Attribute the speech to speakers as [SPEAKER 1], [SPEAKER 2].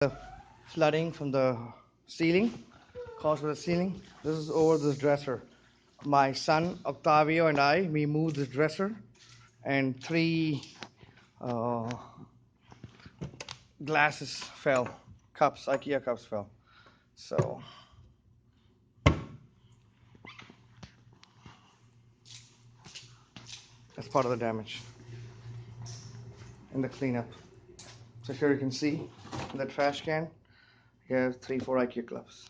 [SPEAKER 1] The flooding from the ceiling, caused by the ceiling. This is over this dresser. My son Octavio and we moved this dresser, and three uh, glasses fell, cups, IKEA cups fell. So that's part of the damage in the cleanup. So here you can see in the trash can, you have 3, 4 IKEA cups.